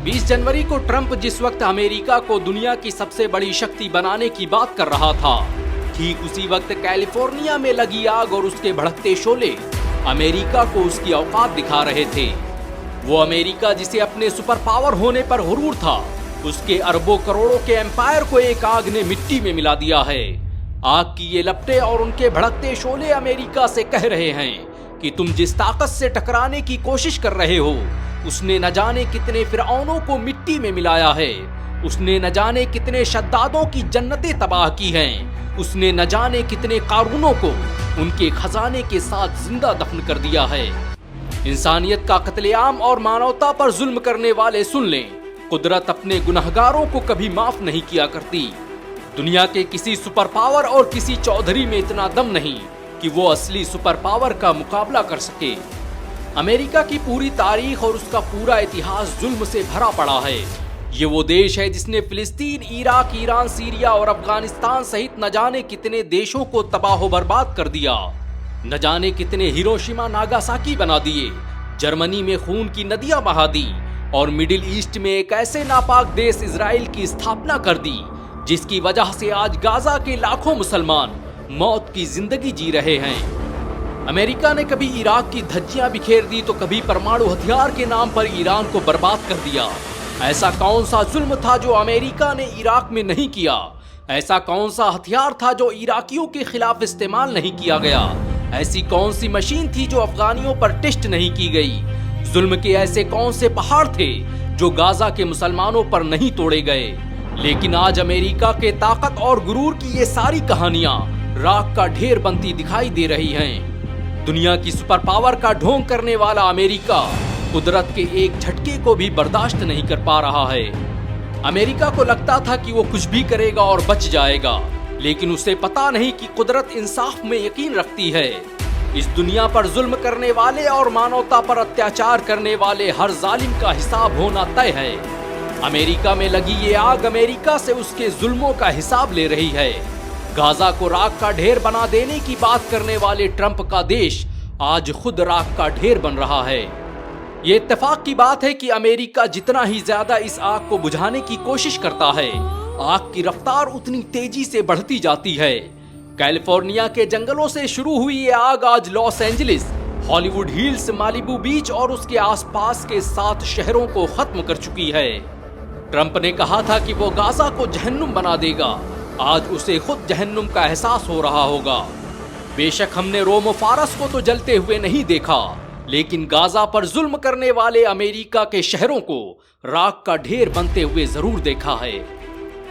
20 जनवरी को ट्रंप जिस वक्त अमेरिका को दुनिया की सबसे बड़ी शक्ति बनाने की बात कर रहा था, ठीक उसी वक्त कैलिफोर्निया में लगी आग और उसके भड़कते शोले अमेरिका को उसकी औकात दिखा रहे थे। वो अमेरिका जिसे अपने सुपर पावर होने पर गुरूर था, उसके अरबों करोड़ों के एम्पायर को एक आग ने मिट्टी में मिला दिया है। आग की ये लपटें और उनके भड़कते शोले अमेरिका से कह रहे हैं कि तुम जिस ताकत से टकराने की कोशिश कर रहे हो, उसने न जाने कितने फिरौनों को मिट्टी में मिलाया है। उसने न जाने कितने शद्दादों की जन्नतें तबाह की हैं। उसने न जाने कितने कारूनों को उनके खजाने के साथ जिंदा दफन कर दिया है। इंसानियत का कत्लेआम और मानवता पर जुल्म करने वाले सुन लें, कुदरत अपने गुनहगारों को कभी माफ नहीं किया करती। दुनिया के किसी सुपर पावर और किसी चौधरी में इतना दम नहीं कि वो असली सुपर पावर का मुकाबला कर सके। अमेरिका की पूरी तारीख और उसका पूरा इतिहास जुल्म से भरा पड़ा है। ये वो देश है जिसने फिलिस्तीन, इराक, ईरान, सीरिया और अफगानिस्तान सहित न जाने कितने देशों को तबाह बर्बाद कर दिया। न जाने कितने हिरोशिमा, नागासाकी बना दिए। जर्मनी में खून की नदियां बहा दी और मिडिल ईस्ट में एक ऐसे नापाक देश इजराइल की स्थापना कर दी जिसकी वजह से आज गाजा के लाखों मुसलमान मौत की जिंदगी जी रहे हैं। अमेरिका ने कभी इराक की धज्जियां बिखेर दी तो कभी परमाणु हथियार के नाम पर ईरान को बर्बाद कर दिया। ऐसा कौन सा जुल्म था जो अमेरिका ने इराक में नहीं किया? ऐसा कौन सा हथियार था जो इराकियों के खिलाफ इस्तेमाल नहीं किया गया? ऐसी कौन सी मशीन थी जो अफगानियों पर टेस्ट नहीं की गई? जुल्म के ऐसे कौन से पहाड़ थे जो गाजा के मुसलमानों पर नहीं तोड़े गए? लेकिन आज अमेरिका के ताकत और गुरूर की ये सारी कहानियां राख का ढेर बनती दिखाई दे रही हैं। दुनिया की सुपर पावर का ढोंग करने वाला अमेरिका कुदरत के एक झटके को भी बर्दाश्त नहीं कर पा रहा है। अमेरिका को लगता था कि वो कुछ भी करेगा और बच जाएगा, लेकिन उसे पता नहीं कि कुदरत इंसाफ में यकीन रखती है। इस दुनिया पर जुल्म करने वाले और मानवता पर अत्याचार करने वाले हर जालिम का हिसाब होना तय है। अमेरिका में लगी ये आग अमेरिका से उसके जुल्मों का हिसाब ले रही है। गाजा को राख का ढेर बना देने की बात करने वाले ट्रंप का देश आज खुद राख का ढेर बन रहा है। ये इत्तेफाक की बात है कि अमेरिका जितना ही ज्यादा इस आग को बुझाने की कोशिश करता है, आग की रफ्तार उतनी तेजी से बढ़ती जाती है। कैलिफोर्निया के जंगलों से शुरू हुई ये आग आज Los Angeles, Hollywood Hills, Malibu Beach और उसके आसपास के 7 शहरों को खत्म कर चुकी है। ट्रंप ने कहा था कि वो गाजा को जहन्नुम बना देगा। आज उसे खुद जहन्नुम का एहसास हो रहा होगा। बेशक हमने रोम और फारस को तो जलते हुए नहीं देखा, लेकिन गाजा पर जुल्म करने वाले अमेरिका के शहरों को राख का ढेर बनते हुए जरूर देखा है।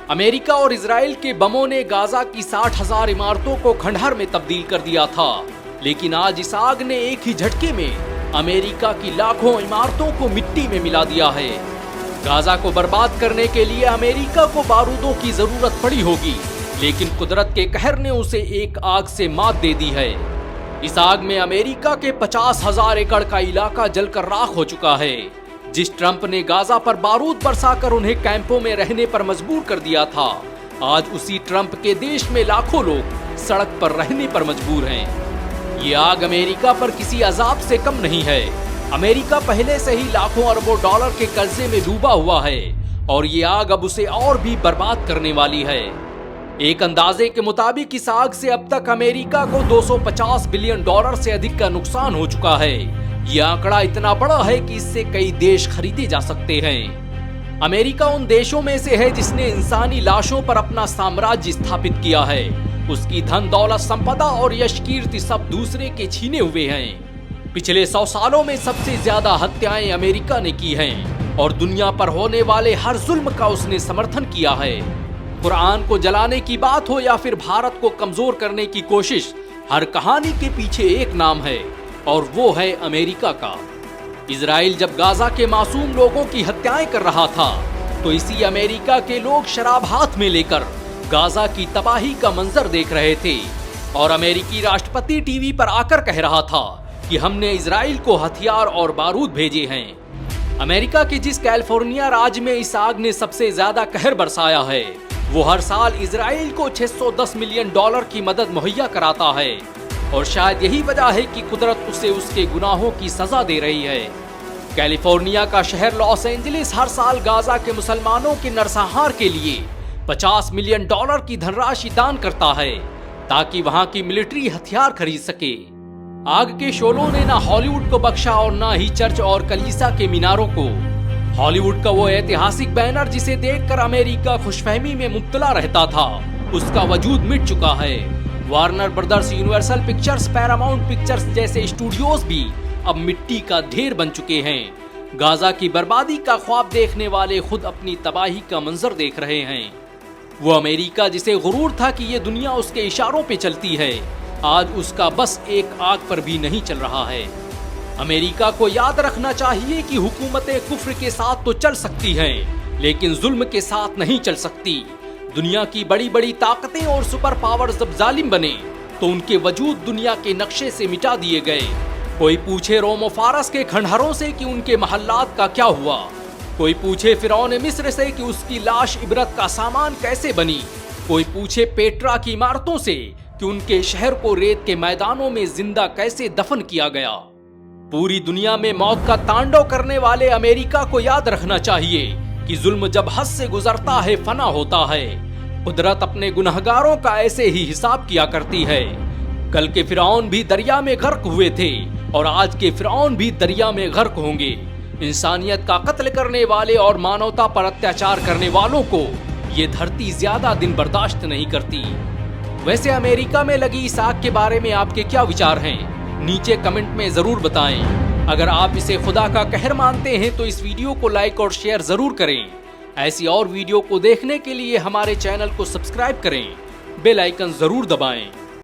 अमेरिका और इजराइल के बमों ने गाजा की 60,000 इमारतों को खंडहर में तब्दील कर दिया था, लेकिन आज इस आग ने एक ही झटके में अमेरिका की लाखों इमारतों को मिट्टी में मिला दिया है। गाजा को बर्बाद करने के लिए अमेरिका को बारूदों की जरूरत पड़ी होगी, लेकिन कुदरत के कहर ने उसे एक आग से मात दे दी है। इस आग में अमेरिका के 50,000 एकड़ का इलाका जलकर राख हो चुका है। जिस ट्रंप ने गाजा पर बारूद बरसाकर उन्हें कैंपों में रहने पर मजबूर कर दिया था, आज उसी ट्रंप के देश में लाखों लोग सड़क पर रहने पर मजबूर हैं। ये आग अमेरिका पर किसी अजाब से कम नहीं है। अमेरिका पहले से ही लाखों अरबों डॉलर के कर्जे में डूबा हुआ है और ये आग अब उसे और भी बर्बाद करने वाली है। एक अंदाजे के मुताबिक इस आग से अब तक अमेरिका को 250 बिलियन डॉलर से अधिक का नुकसान हो चुका है। ये आंकड़ा इतना बड़ा है कि इससे कई देश खरीदे जा सकते हैं। अमेरिका उन देशों में से है जिसने इंसानी लाशों पर अपना साम्राज्य स्थापित किया है। उसकी धन दौलत, संपदा और यश कीर्ति सब दूसरे के छीने हुए हैं। पिछले 100 सालों में सबसे ज्यादा हत्याएं अमेरिका ने की हैं और दुनिया पर होने वाले हर जुल्म का उसने समर्थन किया है। कुरान को जलाने की बात हो या फिर भारत को कमजोर करने की कोशिश, हर कहानी के पीछे एक नाम है और वो है अमेरिका का। इजराइल जब गाजा के मासूम लोगों की हत्याएं कर रहा था, तो इसी अमेरिका के लोग शराब हाथ में लेकर गाजा की तबाही का मंजर देख रहे थे और अमेरिकी राष्ट्रपति टीवी पर आकर कह रहा था कि हमने इजराइल को हथियार और बारूद भेजे हैं। अमेरिका के जिस कैलिफोर्निया राज्य में इस आग ने सबसे ज्यादा कहर बरसाया है, वो हर साल इजराइल को 610 मिलियन डॉलर की मदद मुहैया कराता है और शायद यही वजह है कि कुदरत उसे उसके गुनाहों की सजा दे रही है। कैलिफोर्निया का शहर लॉस एंजलिस हर साल गाजा के मुसलमानों के नरसंहार के लिए $50 मिलियन की धनराशि दान करता है ताकि वहां की मिलिट्री हथियार खरीद सके। आग के शोलों ने ना हॉलीवुड को बख्शा और ना ही चर्च और कलीसिया के मीनारों को। हॉलीवुड का वो ऐतिहासिक बैनर जिसे देखकर अमेरिका खुशफहमी में मुब्तला रहता था, उसका वजूद मिट चुका है। Warner brothers, universal pictures, Paramount pictures जैसे स्टूडियोज भी अब मिट्टी का ढेर बन चुके हैं। गाजा की बर्बादी का ख्वाब देखने वाले खुद अपनी तबाही का मंजर देख रहे हैं। वो अमेरिका जिसे गुरूर था कि ये दुनिया उसके इशारों पे चलती है, आज उसका बस एक आग पर भी नहीं चल रहा है। अमेरिका को याद रखना चाहिए कि हुकूमतें कुफ्र के साथ तो चल सकती हैं, लेकिन जुल्म के साथ नहीं चल सकती। दुनिया की बड़ी बड़ी ताकतें और सुपर पावर्स जब जालिम बने तो उनके वजूद दुनिया के नक्शे से मिटा दिए गए। कोई पूछे रोम और फारस के खंडहरों से कि उनके महल्लात का क्या हुआ, कोई पूछे फिरौन मिस्र से कि उसकी लाश इबरत का सामान कैसे बनी, कोई पूछे पेट्रा की इमारतों से कि उनके शहर को रेत के मैदानों में जिंदा कैसे दफन किया गया। पूरी दुनिया में मौत का तांडव करने वाले अमेरिका को याद रखना चाहिए कि जुल्म जब हद से गुजरता है फना होता है। कुदरत अपने गुनहगारों का ऐसे ही हिसाब किया करती है। कल के फिरौन भी दरिया में गर्क हुए थे और आज के फिरौन भी दरिया में गर्क होंगे। इंसानियत का कत्ल करने वाले और मानवता पर अत्याचार करने वालों को ये धरती ज्यादा दिन बर्दाश्त नहीं करती। वैसे अमेरिका में लगी इस आग के बारे में आपके क्या विचार हैं? नीचे कमेंट में जरूर बताएं। अगर आप इसे खुदा का कहर मानते हैं तो इस वीडियो को लाइक और शेयर जरूर करें। ऐसी और वीडियो को देखने के लिए हमारे चैनल को सब्सक्राइब करें, बेल आइकन जरूर दबाएं।